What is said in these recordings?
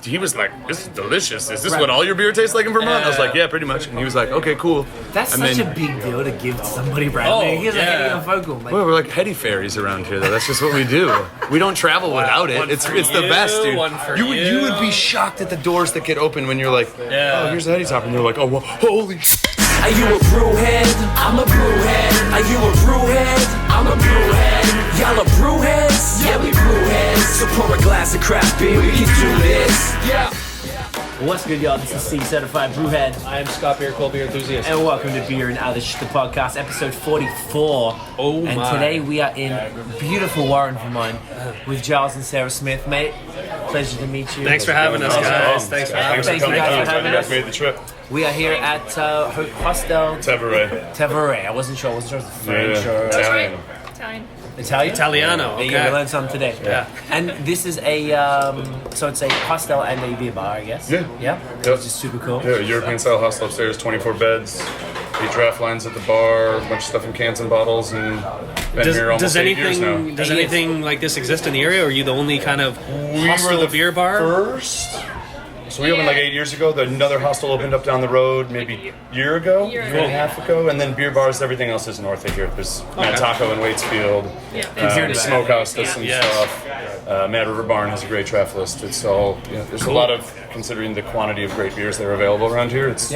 he was like, this is delicious. Is this what all your beer tastes like in Vermont? I was like, yeah, pretty much. And he was like, okay, cool. That's and such a big deal to give to somebody brand new. He's like a vocal. Like, well, we're like heady fairies around here, though. That's just what we do. We don't travel without it. It's the best, dude. You would be shocked at the doors that get open when you're like, oh, here's the heady top, and you're like, oh, well, holy shit. Are you a brewhead? I'm a brewhead. Are you a brewhead? I'm a brewhead. Y'all are brewheads? Yeah, we brewheads. So pour a glass of craft beer, we can do this. Yeah. What's good, y'all? This is C Certified Brewhead. I am Scott Beer, cold beer enthusiast. And welcome to Beer and Other Shit, the podcast, episode 44. Oh and my. Today we are in beautiful Warren, Vermont, with Giles and Sarah Smith. Mate, pleasure to meet you. Thanks for having us, guys. Thanks for having us. Thank you guys for having us. Made the trip. We are here at Hostel Tevere. I wasn't sure if it was French Yeah. or Italian. Italian. Italiano. There you Okay. go, we learned something today. Yeah. And this is a, so it's a hostel and a beer bar, I guess. Yeah. Yeah? Yep. Which is super cool. Yeah, European style hostel upstairs, 24 beds, 8 draft lines at the bar, a bunch of stuff in cans and bottles, and been here almost 8 years now. Does anything like this exist in the area, or are you the only kind of We hostel were the beer bar? first. So we opened like 8 years ago. Another hostel opened up down the road maybe a year and a half ago. And then beer bars, everything else is north of here. There's Mad Taco in Waitsfield. Smokehouse does some stuff. Mad River Barn has a great draft list. It's all, there's a lot of, considering the quantity of great beers that are available around here, it's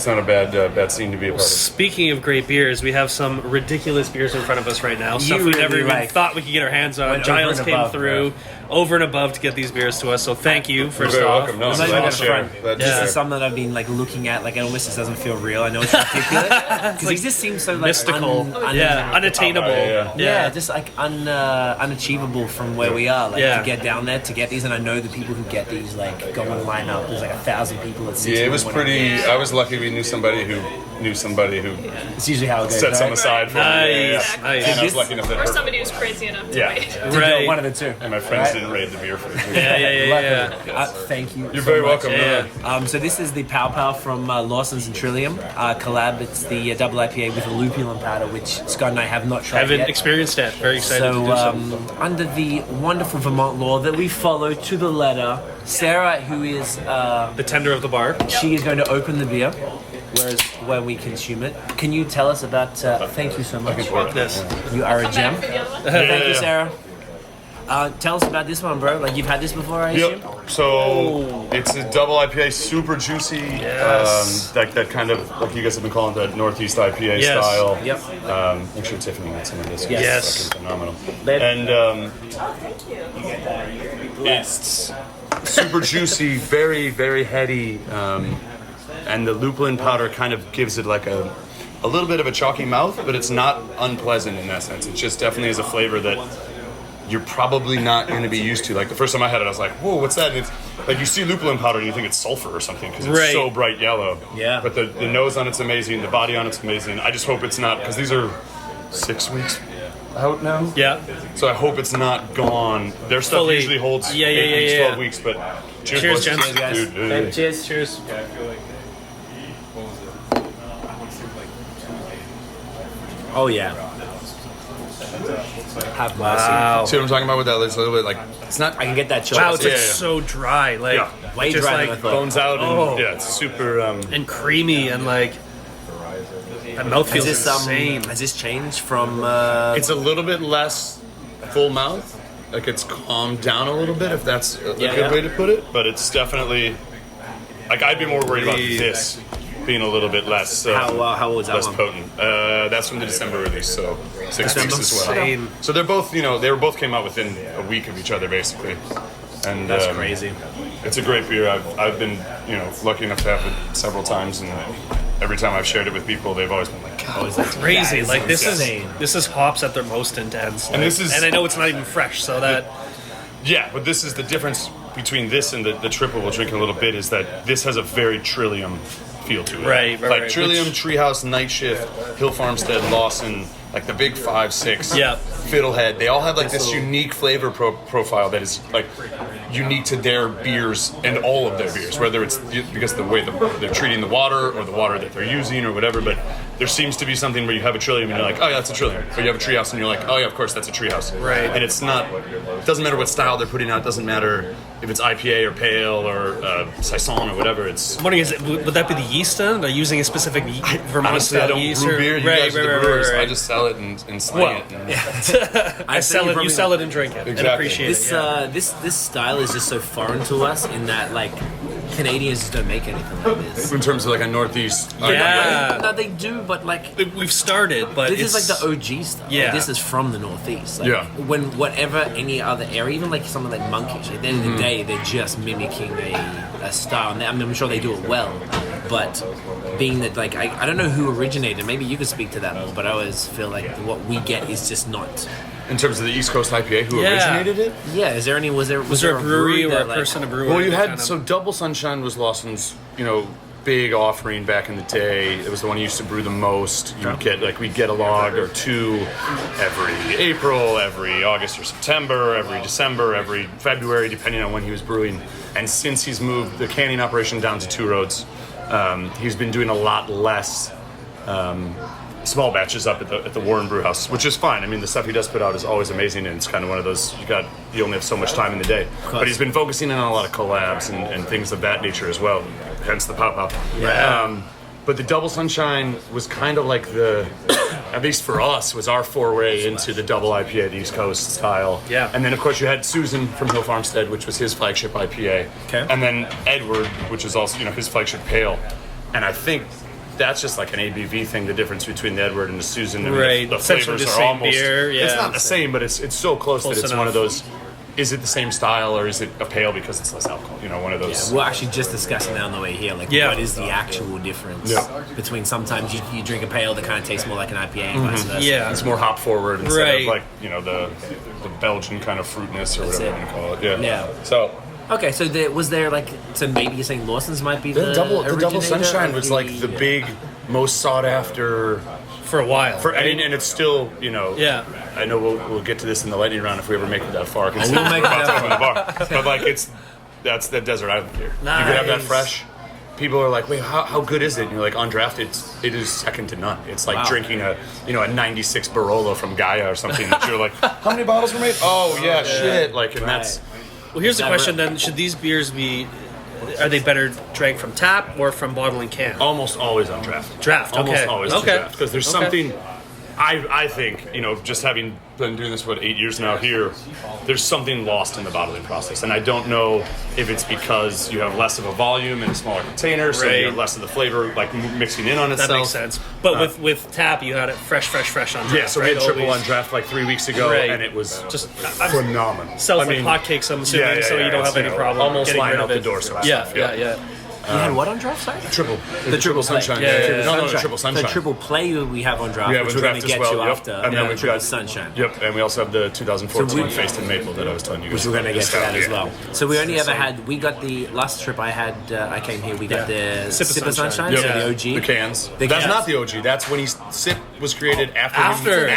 not a bad scene to be a part of. Speaking of great beers, we have some ridiculous beers in front of us right now. Stuff we never even thought we could get our hands on. Giles came through over and above to get these beers to us, so thank you first You're very off. welcome. No, I'm not even gonna front. That- This is something that I've been like looking at. Like it almost just doesn't feel real. I know it's ridiculous because these just seem so like Mystical. Unattainable. Yeah, just like unachievable from where we are. Like to get down there to get these, and I know the people who get these like go and line up. There's like 1,000 people at 6. Yeah, it was pretty. I was lucky we knew somebody who It's usually how it goes. set some aside for me. Nice. And I was lucky enough that Or somebody who's crazy enough to wait. Right. One of the two. and my friends didn't raid the beer for me. Yeah. Thank you. You're so very much. welcome. Yeah. So this is the Pow Pow from Lawson's and Trillium collab. It's the double IPA with a lupulin powder, which Scott and I have not tried Haven't yet. experienced it. Very excited to do so. Under the wonderful Vermont law that we follow to the letter, Sarah, who is The tender of the bar. she is going to open the beer, whereas when we consume it, can you tell us about? Thank you so much. This. You are a gem. Back for the other one. Thank you, Sarah. Tell us about this one, bro. Like you've had this before, I assume. Yep. So it's a double IPA, super juicy. Yes. That kind of like you guys have been calling the Northeast IPA Yes. style. Yep. Make sure Tiffany had some of this. Yes. It's fucking phenomenal. Babe. And it's super juicy, very very heady, and the lupulin powder kind of gives it like a little bit of a chalky mouth, but it's not unpleasant in that sense. It just definitely is a flavor that you're probably not going to be used to. Like the first time I had it, I was like, "Whoa, what's that?" And it's like you see lupulin powder and you think it's sulfur or something because it's so bright yellow. Yeah. But the nose on it's amazing. The body on it's amazing. I just hope it's not, because these are 6 weeks out now. Yeah. So I hope it's not gone. Their stuff Fully. usually holds 8 weeks, 12 weeks. But cheers, Cheers, boys. gents. Cheers, guys. Dude, Babe, cheers. Cheers. Oh yeah. Have mercy. Wow. See what I'm talking about with that? It's a little bit like, it's not, I can get that chill. Wow, it's like Yeah. so dry. Like Way just drier than I like thought. bones out. And, Oh. yeah, it's super. and creamy and like that mouth Has feels this insane. has this changed from? It's a little bit less full mouth. Like it's calmed down a little bit, if that's a good way to put it. But it's definitely, like I'd be more worried about this being a little bit less. How old is that less one? potent. That's from the December release, so 6 weeks as well. Insane. So they're both, they both came out within a week of each other, basically. And That's crazy. It's a great beer. I've been, lucky enough to have it several times, and every time I've shared it with people, they've always been like, "God, Crazy. That is Like this insane. is hops at their most intense. And this is- and I know it's not even fresh, so that Yeah, but this is the difference between this and the triple we'll drink in a little bit, is that this has a very Trillium feel to it. Right, like right. Trillium, Treehouse, Night Shift, Hill Farmstead, Lawson, like the big 5, 6, Yeah. Fiddlehead. They all have like this unique flavor profile that is like unique to their beers and all of their beers, whether it's because of the way they're treating the water or the water that they're using or whatever. But there seems to be something where you have a Trillium and you're like, oh yeah, that's a Trillium. Or you have a Treehouse and you're like, oh yeah, of course that's a Treehouse. Right. And it's not, it doesn't matter what style they're putting out, it doesn't matter if it's IPA or pale or saison or whatever, it's. I'm wondering, would that be the yeast then? Are you using a specific Vermont Honestly, style I don't yeast? brew beer. You guys are the brewers. Right. I just sell it and slang it. And I sell it. You sell it and drink it and appreciate this, it. This style is just so foreign to us in that like Canadians just don't make anything like this. in terms of like a Northeast. Yeah. No, they do, but like We've started, but this it's is like the OG stuff. Yeah. Like, this is from the Northeast. Like, Yeah. When whatever any other area, even like something like Monkish, at the end of the day, they're just mimicking a style. And I mean, I'm sure they do it well, but being that like I don't know who originated. Maybe you could speak to that more. But I always feel like what we get is just not. In terms of the East Coast IPA, who originated it? Yeah. Is there any? Was there a brewery or that, a like, person, a brewer? Well, you had kind of- so Double Sunshine was Lawson's, big offering back in the day. It was the one he used to brew the most. You'd get we'd get a log or two every April, every August or September, every December, every February, depending on when he was brewing. And since he's moved the canning operation down to Two Roads, he's been doing a lot less small batches up at the Warren Brew House, which is fine. I mean, the stuff he does put out is always amazing, and it's kind of one of those you only have so much time in the day. But he's been focusing on a lot of collabs and things of that nature as well, hence the pop-up. Yeah. But the Double Sunshine was kind of like at least for us, was our foray into the double IPA, the East Coast style. Yeah. And then, of course, you had Susan from Hill Farmstead, which was his flagship IPA. Okay. And then Edward, which is also, his flagship pale. And I think that's just like an ABV thing, the difference between the Edward and the Susan. I mean, Right. The Essentially flavors the are same almost. beer, yeah. It's not the same, but it's so close that it's enough. one of those. Is it the same style or is it a pale because it's less alcohol? One of those. We're actually just discussing that on the way here. Like, Yeah. what is the actual difference Yeah. between sometimes you drink a pale that kind of tastes more like an IPA and vice versa. Yeah. It's more hop forward instead Right. of like the Belgian kind of fruitness or whatever it. you want to call it. Yeah. Yeah. So Okay, so so maybe you're saying Lawson's might be the double originator sunshine of was like the big, most sought after. for a while. And it's still, Yeah. I know we'll get to this in the lightning round if we ever make it that far. We'll make it that far. in the bar. But like that's the desert island beer. You could have that Nice. fresh. People are like, wait, how good is it? And you're like, on draft, it is second to none. It's like drinking a 96 Barolo from Gaia or something. That you're like, how many bottles were made? Oh yeah, shit. Like, and that's Well, here's the that question right? then: should these beers are they better drank from tap or from bottle and can? almost always on draft. Draft, Almost okay. always Okay. draft because there's something. I think, just having been doing this, 8 years now here, there's something lost in the bottling process. And I don't know if it's because you have less of a volume in a smaller container, so you Right. have less of the flavor like mixing in on itself. That makes sense. But with tap, you had it fresh on draft. Yeah, so we had right? triple Always. on draft like 3 weeks ago, Right. and it was Just phenomenal. sells like hotcakes, I'm assuming, so you don't have any problem almost getting line rid out of the it. door sort of Yeah, stuff. yeah. You had what on draft, sorry? The triple sunshine. Yeah. No, triple sunshine. The triple play we have on draft, Yeah, which with we're going to draft get as to well. Yep. after. And then we've triple got sunshine. Yep, and we also have the 2014 So we- Fayston Maple that I was telling you guys. Which we're going to get to that as Yeah. well. So we only ever had, we got the last trip I came here, we got the Sip of Sip of Sunshine. Sunshine, Yep. so the OG. The cans. The That's cans. not the OG. That's when SIP was created After.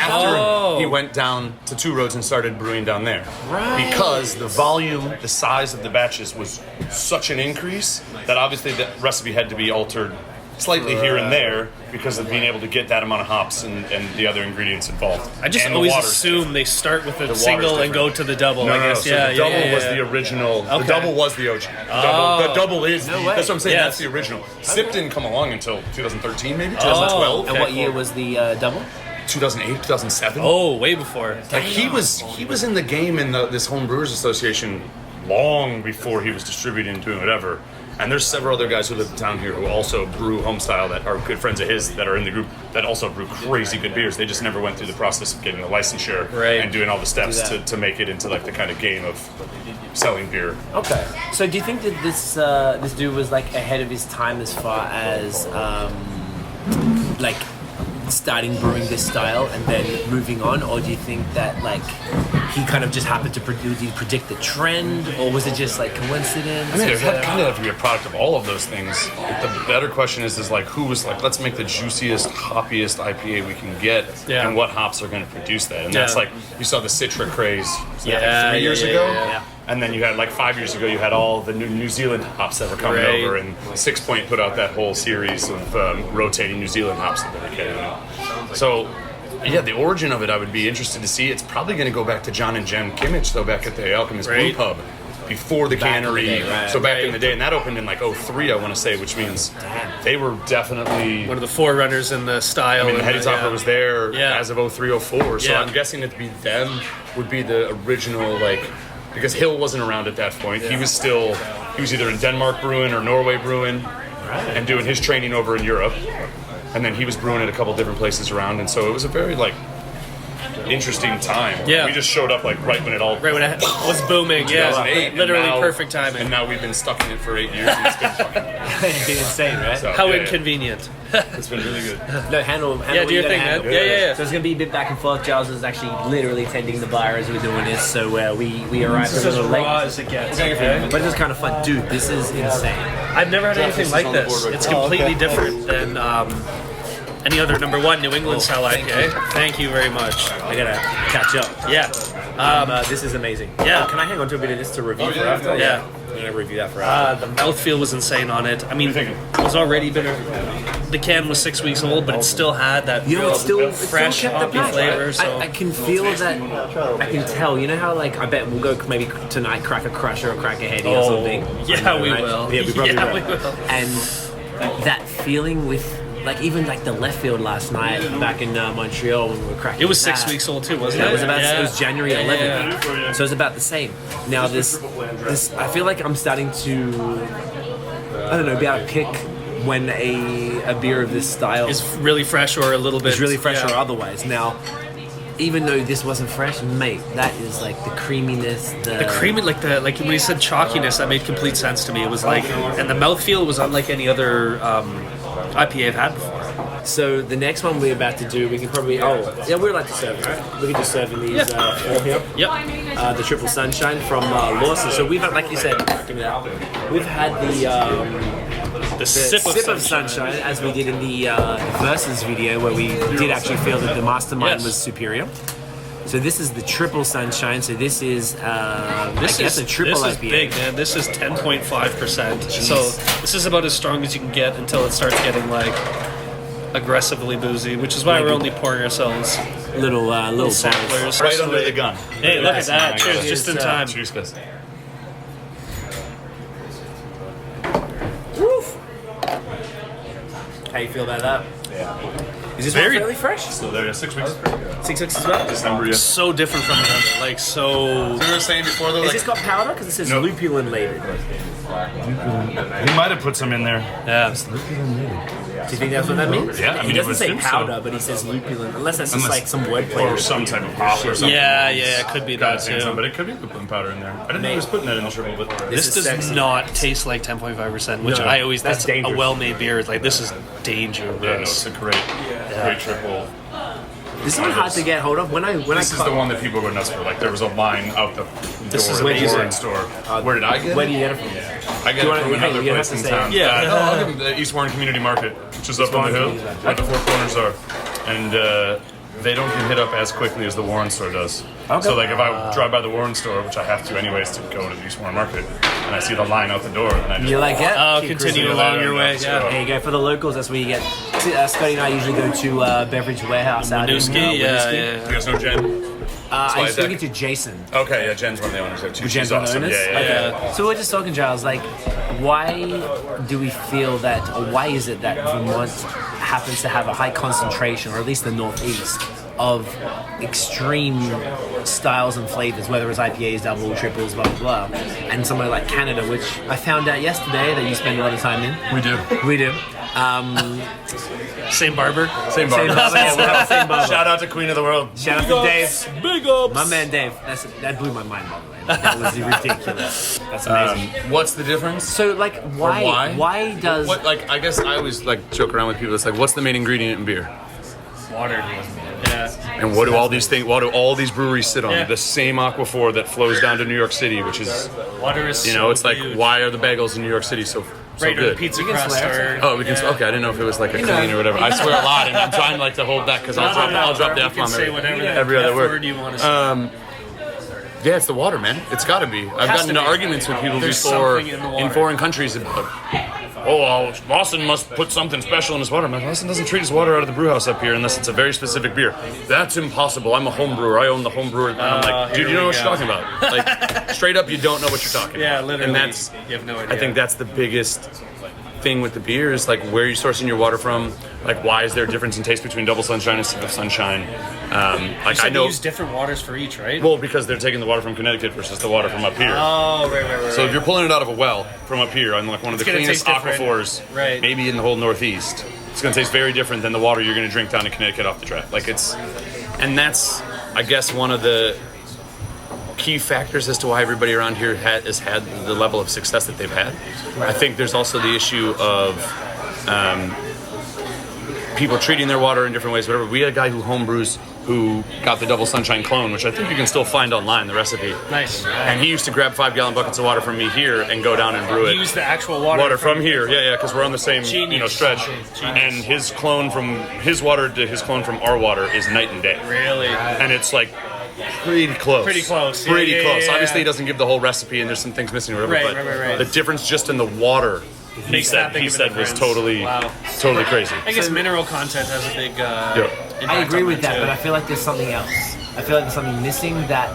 he went down to Two Roads and started brewing down there. Right. Because the volume, the size of the batches was such an increase that obviously the recipe had to be altered slightly here and there because of being able to get that amount of hops and the other ingredients involved. I just And the always water's assume they start with the water's single and go different. to the double. No, I guess. so Yeah, the double yeah, was yeah. the original. Okay. The double was the OG. The double is. No way. That's what I'm saying. Yes. That's the original. SIP didn't come along until 2013, maybe 2012. And what year was the double? 2008, 2007. Oh, way before. Like he was in the game in this Home Brewers Association long before he was distributing and doing whatever. And there's several other guys who live down here who also brew home style that are good friends of his that are in the group that also brew crazy good beers. They just never went through the process of getting the licensure Right. and doing all the steps Do that. to make it into like the kind of game of selling beer. Okay. So do you think that this dude was like ahead of his time as far as like starting brewing this style and then moving on, or do you think that like he kind of just happened to predict the trend, or was it just like coincidence? I mean, it Was had it- kind of have to be a product of all of those things. The better question is like who was like, let's make the juiciest, hoppiest IPA we can get, Yeah. and what hops are going to produce that. And that's Yeah. like you saw the Citra craze. Was that, Yeah, 3 years yeah, ago. yeah. And then you had like 5 years ago, you had all the New Zealand hops that were coming Right. over, and 6 Point put out that whole series of rotating New Zealand hops that they were getting. So, yeah, the origin of it, I would be interested to see. It's probably going to go back to John and Jen Kimmich, though, back at the Alchemist Brew Right. Pub. before the Back in the cannery. day, right. So back in the day, and that opened in like 03, I want to say, which means they were definitely one of the forerunners in the style. I mean, the Heady Topper was there Yeah. as of 03, 04. So Yeah. I'm guessing that to be them would be the original, like, because Hill wasn't around at that point. He was either in Denmark brewing or Norway brewing and doing his training over in Europe. And then he was brewing at a couple different places around. And so it was a very, like, interesting time. Yeah. We just showed up, like, right when it was booming. Yeah, 2008, literally and now- perfect timing. And now we've been stuck in it for 8 years, and it's been fucking It'd be insane, right? so, How yeah, inconvenient. It's been really good. No, handle Yeah, what do your you thing, gotta man. handle. Yeah. So it's going to be a bit back and forth. Giles is actually literally tending the bar as we're doing this, so we arrived a little late. as it gets. Okay. But it's kind of fun. Dude, this is insane. I've never had anything like this. It's completely different than any other number one New England style IPA. Thank you very much. I got to catch up. Yeah. This is amazing. Yeah. Can I hang on to a bit of this to review for after? Yeah. I'm going to review that for after. The mouthfeel was insane on it. I mean, it was already been. The can was 6 weeks old, but it still had that You know, real it's still fresh, kept the hoppy pack. flavor. So I can feel that. I can tell. You know how, like, I bet we'll go maybe tonight crack a crusher or crack a heady or something. yeah, we Right? will. Yeah, we probably Yeah, will. we will. And that feeling with, like, even like the left field last night back in Montreal when we were cracking. It was 6 that. weeks old too, wasn't Yeah, it? it was about. Yeah. It was January 11th, Yeah. so it's about the same. Now this, I feel like I'm starting to, I don't know, be able to pick when a beer of this style It's really fresh or a little bit. is really fresh yeah. or otherwise. Now, even though this wasn't fresh, mate, that is like the creaminess, The creamy, like when you said chalkiness, that made complete sense to me. It was like, and the mouthfeel was unlike any other IPA I've had before. So the next one we're about to do, we can probably. Oh, yeah, we'd like to serve it, right? We can just serve in these four here. Yep. The Triple Sunshine from Lawson. So we've had, like you said, we've had the sip of sunshine, as we did in the Versus video, where we did actually feel that the Mastermind Yes. was superior. So this is the Triple Sunshine. So this is, I guess, a triple This is IPA. big, man. This is 10.5%. So this is about as strong as you can get until it starts getting like aggressively boozy, which is why we're only pouring ourselves Little samplers. Right under the gun. Hey, look at that! Cheers, Cheers, just in time. Cheers, guys. How you feel about that? Is this Very- one fairly fresh? So there, 6 weeks. 6 weeks as well? December, yeah. So different from the other, like so. We were saying before, though, Has like, this got powder? Because it says No. lupulin laden. he might have put some in there. Yeah. Do you think that's what that means? Yeah, I mean, he it doesn't would say seem so. powder, but he says lupulin. Unless that's just like some wordplay. Or some type of hop or something. Yeah, it could be that too. But it could be lupulin powder in there. I didn't know he was putting that in the triple, but This is does sexy. not taste like 10.5%, which No, I always, that's that's dangerous. a well-made beer. It's like, this is yeah, no, dangerous. it's a great triple. This one hard to get hold of. When This is the one that people go nuts for. Like, there was a line out the This door is at where the you Warren say- store. Where did I get Where it? do you get it from? I get You it wanna- from you another have place to in say town. it. Yeah. No, I'll give them the East Warren Community Market, which is up on the hill, where the Four Corners are. And they don't get hit up as quickly as the Warren store does. So, like, if I drive by the Warren store, which I have to anyways to go to the East Warren Market, and I see the line out the door, and I just... You like it? Oh, Keep continue cruising. along your way. Let's Yeah. go. There you go. For the locals, that's where you get. Scotty and I usually go to Beverage Warehouse out in Winooski, yeah, Winooski. yeah. You guys know Jen? I was Slide speaking deck. to Jason. Okay, yeah, Jen's one of the owners there too. Jen's She's one of the awesome. owners? Yeah, yeah, yeah. Okay. So we're just talking, Giles, like, why do we feel that, or why is it that Vermont happens to have a high concentration, or at least the Northeast, of extreme styles and flavors, whether it's IPAs, double, triples, blah, blah, blah, and somewhere like Canada, which I found out yesterday that you spend a lot of time in. We do. We do. Same barber. Same bar. Same barber, yeah, we're all same barber. Shout out to Queen of the World. Shout out to Dave. Big ups. My man Dave. That blew my mind, by the way. That was ridiculous. That's amazing. What's the difference? So, like, why? Why does... What, like, I guess I always like joke around with people. It's like, what's the main ingredient in beer? Water. Yeah. And what do all these things? What do all these breweries sit on? Yeah. The same aquifer that flows down to New York City, which is, Water is you know, so it's like, huge. why are the bagels in New York City so Right, or good? the pizza We can crust. swear. Or, Oh, we can. yeah. Okay, I didn't know if it was like a clean or whatever. I swear a lot, and I'm trying like to hold back because I'll drop the You F can bomb say whatever every other word. you want to say. Yeah, it's the water, man. It's got to be. I've Has gotten to into be. arguments with people There's before something in the water. foreign countries about Lawson must put something special in his water. I'm like, Lawson doesn't treat his water out of the brew house up here unless it's a very specific beer. That's impossible. I'm a home brewer. I own the home brewer. And I'm like, dude, you know what you're talking about. Like, straight up, you don't know what you're talking about. Yeah, literally. And that's, you have no idea. I think that's the biggest thing with the beer is like where are you sourcing your water from? Like why is there a difference in taste between double sunshine and single sunshine? I know they use different waters for each, right? Well, because they're taking the water from Connecticut versus the water from up here. Oh, right. So if you're pulling it out of a well from up here on like one of the cleanest aquifers, right, maybe in the whole Northeast, it's going to taste very different than the water you're going to drink down in Connecticut off the draft. Like and that's I guess one of the key factors as to why everybody around here has had the level of success that they've had. Right. I think there's also the issue of people treating their water in different ways, whatever. We had a guy who homebrews who got the double sunshine clone, which I think you can still find online, the recipe. Nice. And he used to grab 5-gallon buckets of water from me here and go down and brew it. Use the actual water from here. Yeah, because we're on the same stretch. Genius. And his clone from his water to his clone from our water is night and day. Really? And it's like pretty close. Pretty close. Yeah. Obviously, he doesn't give the whole recipe, and there's some things missing or whatever. Right. The difference just in the water, he said was totally crazy. I guess mineral content has a big impact. I agree with that, too. but I feel like there's something else. I feel like there's something missing. That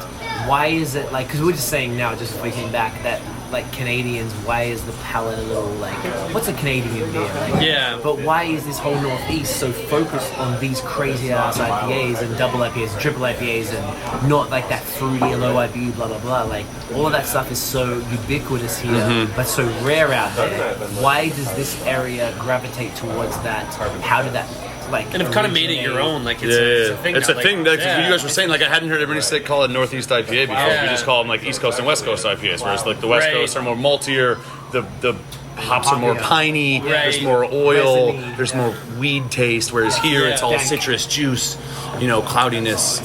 why is it like? Because we're just saying now, just if we came back, that like Canadians, why is the palate a little like? What's a Canadian beer? Like, yeah. But why is this whole Northeast so focused on these crazy ass IPAs and double IPAs and triple IPAs and not like that fruity low IBU blah blah blah? Like all of that stuff is so ubiquitous here, but so rare out there. Why does this area gravitate towards that? How did that? Like, and have kind of made it your own. Like it's a thing. It's now. a thing. Like, you guys were saying, like I hadn't heard everybody call it Northeast IPA before. Yeah. We just call them like East Coast and West Coast IPAs, whereas like the West Coast are more maltier. The hops are more piney. There's more oil. Resiny, there's more weed taste. Whereas here it's all citrus juice, cloudiness,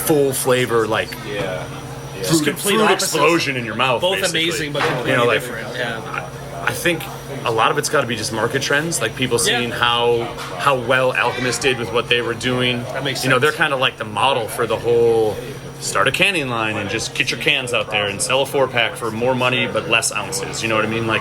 full flavor, like just complete fruit explosion in your mouth. Both basically. amazing, but completely different. Yeah. I think a lot of it's got to be just market trends, like people seeing how well Alchemist did with what they were doing. That makes sense. They're kind of like the model for the whole start a canning line and just get your cans out there and sell a 4-pack for more money but less ounces. You know what I mean? Like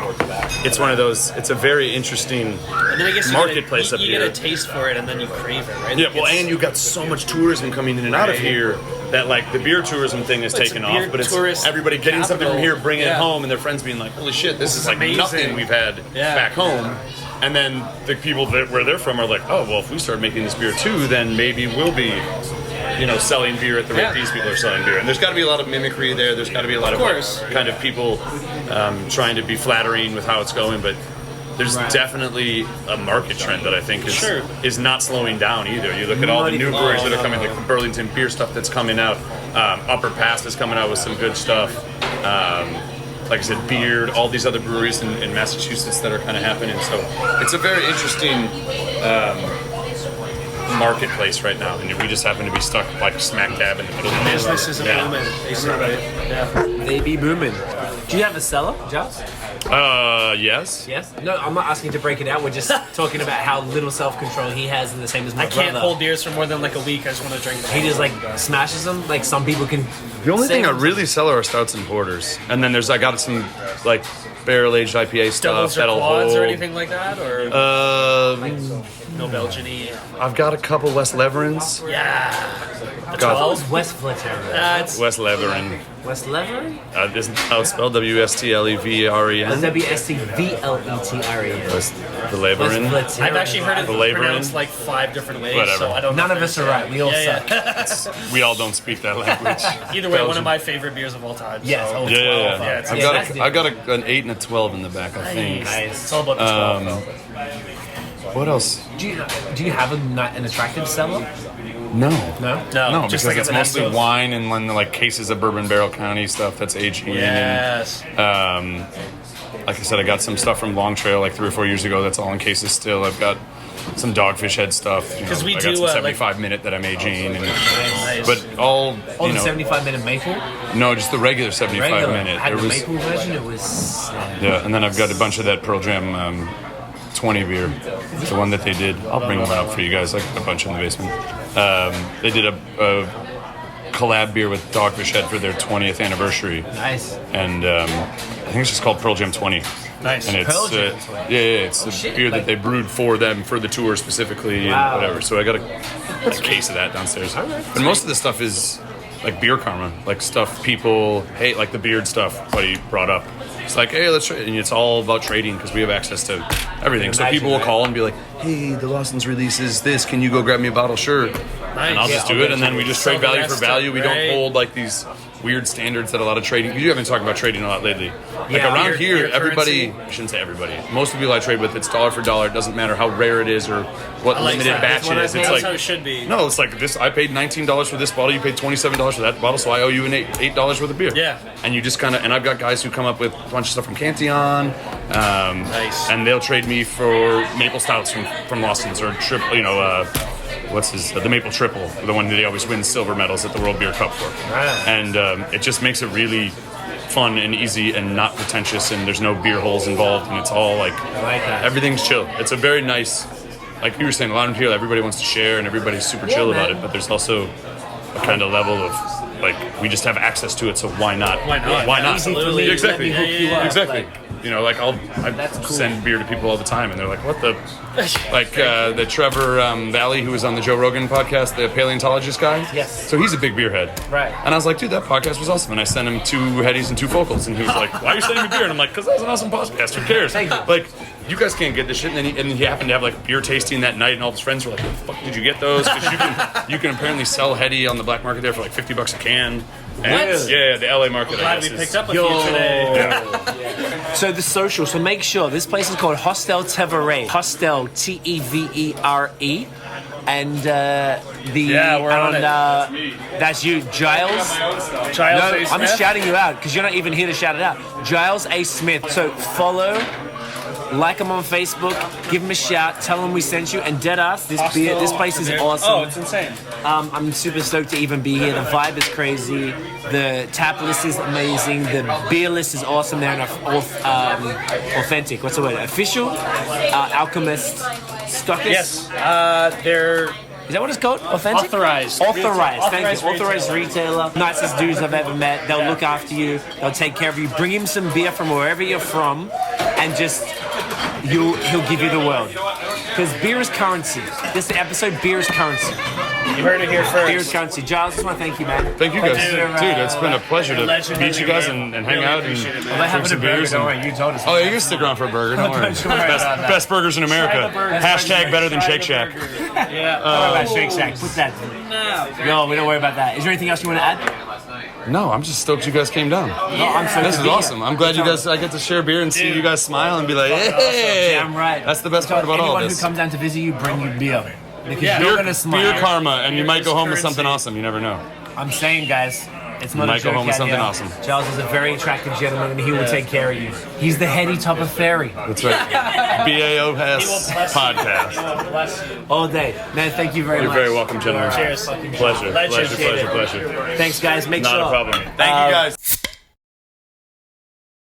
it's one of those. It's a very interesting and then I guess marketplace up here. You get a taste for it and then you crave it, right? Yeah, well, and you got so much tourism coming in and out of here that like the beer tourism thing is taken off, but it's everybody getting something from here, bringing it home, and their friends being like, "Holy shit, this is like amazing. Nothing we've had back home." And then the people where they're from are like, "Oh, well, if we start making this beer too, then maybe we'll be, selling beer at the rate these people are selling beer." And there's got to be a lot of mimicry there. There's got to be a lot of kind of people trying to be flattering with how it's going, but. There's definitely a market trend that I think is not slowing down either. You look at all the new breweries that are coming, like the Burlington beer stuff that's coming out. Upper Past is coming out with some good stuff. Like I said, Beard, all these other breweries in Massachusetts that are kind of happening. So it's a very interesting marketplace right now, and we just happen to be stuck like smack dab in the middle of the business is booming. They be booming. Do you have a cellar, Giles? Yes. Yes? No, I'm not asking you to break it out. We're just talking about how little self-control he has, and the same as my brother. I can't hold beers for more than like a week. I just want to drink them. He just like smashes them. Like some people can. The only thing I really sell are stouts and porters, and then I got some like barrel-aged IPA stuff doubles that'll or quads hold. Or anything like that, or no Belgian-y. I've got a couple West Leverins. Yeah. Got West Fletcher. West Leveren. West Leveren? Isn't how it's spelled? WSTLEVREN. WSTVLETREN. West the Leveren. I've actually heard it pronounced like 5 different ways. Whatever. So I don't. None of us are right. We all suck. We all don't speak that language. Either way, one of my favorite beers of all time. Yes. So. Yeah. I've got an 8 and a 12 in the back. I think. Nice. It's all about the 12. What else? Do you have an attractive cellar? No, just because like it's mostly wine and then like cases of Bourbon Barrel County stuff that's aging. Yes. And, like I said, I got some stuff from Long Trail like 3 or 4 years ago. That's all in cases still. I've got some Dogfish Head stuff. Because we I do got some 75-minute that I'm aging. Nice. But all the 75-minute maple? No, just the regular 75-minute. I had the maple version. It was. Yeah, and then I've got a bunch of that Pearl Jam 20 beer, the one that they did. I'll bring one up for you guys. I got a bunch in the basement. They did a collab beer with Dogfish Head for their 20th anniversary. Nice. And I think it's just called Pearl Jam 20. Nice. And it's Pearl Jam 20. it's the beer that they brewed for them for the tour specifically and whatever. So I got a case of that downstairs. But most of the stuff is like beer karma, like stuff people hate, like the beard stuff Buddy brought up. It's like, hey, let's trade, and it's all about trading because we have access to everything. So people will call and be like, hey, the Lawson's releases this. Can you go grab me a bottle? Sure. And I'll just do it, and then we just trade value for value. We don't hold like these weird standards that a lot of trading. You haven't talked about trading a lot lately. Like around here, everybody, I shouldn't say everybody, most of the people I trade with, it's dollar for dollar. It doesn't matter how rare it is or what limited batch it is. It's That's like, how it should be. no, it's like this. I paid $19 for this bottle. You paid $27 for that bottle, so I owe you an $8 worth of beer. Yeah. And you just kind of, and I've got guys who come up with a bunch of stuff from Cantillon. Nice. And they'll trade me for maple stouts from Lawson's or triple, the maple triple, the one that they always win silver medals at the World Beer Cup for. Right. And it just makes it really fun and easy and not pretentious, and there's no beer holes involved, and it's all like everything's chill. It's a very nice, like you were saying, a lot of here, everybody wants to share and everybody's super chill about it, but there's also a kind of level of like we just have access to it, so why not? Why not? Why not? Absolutely. Exactly. Let me hook you up. Exactly. I send beer to people all the time, and they're like, "What the?" Like the Trevor Valley, who was on the Joe Rogan podcast, the paleontologist guy. Yes. So he's a big beer head. Right. And I was like, "Dude, that podcast was awesome." And I sent him 2 headies and 2 focals, and he was like, "Why are you sending me beer?" And I'm like, "Because that was an awesome podcast. Who cares?" Thank you. Like, you guys can't get this shit. And then he happened to have like beer tasting that night, and all his friends were like, "Where the fuck did you get those?" Because you can apparently sell heady on the black market there for like $50 a can. And, yeah, the LA market. Glad I guess we is- picked up a few today. Yeah. So the social. So make sure this place is called Hostel Tevere. Hostel Tevere. And we're on it. That's you, Giles. Giles No, A. I'm Smith? shouting you out because you're not even here to shout it out. Giles A. Smith. So follow, like him on Facebook, give him a shout, tell him we sent you, and deadass, this place is awesome. Oh, it's insane. I'm super stoked to even be here. The vibe is crazy. The tap list is amazing. The beer list is awesome. They're authentic. What's the word? Official? Alchemist? Stockist? Yes, they're Is that what it's called? Authentic? Authorized. Authorized. Thank you. Authorized Authorized retailer. Nicest dudes I've ever met. They'll look after you. They'll take care of you. Bring him some beer from wherever you're from, and just he'll give you the world. Because beer is currency. This episode, beer is currency. You heard it here first. Beer is currency. Giles, I just want to thank you, man. Thank you guys. Dude, Dude, it's been a pleasure to legendary meet you guys man. and hang Really out appreciate it, and man. They have drink some beers. Don't and- worry, you told us. Oh, yeah, you can stick around for a burger. Don't worry. Don't worry about that. Best burgers in America. Hashtag better than Shake Shack. Don't worry about Shake Shack. Put that. No, we don't worry about that. Is there anything else you want to add? No, I'm just stoked you guys came down. No, I'm so This is awesome. I'm glad you guys. I get to share beer and see you guys smile and be like, "Hey, Damn right. That's the best part about all Anyone of who this." comes down to visit you, bring you beer. Because Yeah. you're Beer, gonna smile. beer karma, and you might go home with currency. something awesome. You never know. I'm saying, guys, it's not You a might go joke home with out something here. awesome. Giles is a very attractive gentleman, and he will take care of you. He's the heady top of fairy That's right. BAOS podcast. Bless you. all day. Man, thank you very You're much. very welcome, gentlemen. Cheers. Pleasure. Legend. Pleasure. Thanks, guys. Make Not sure. a problem. Thank you guys.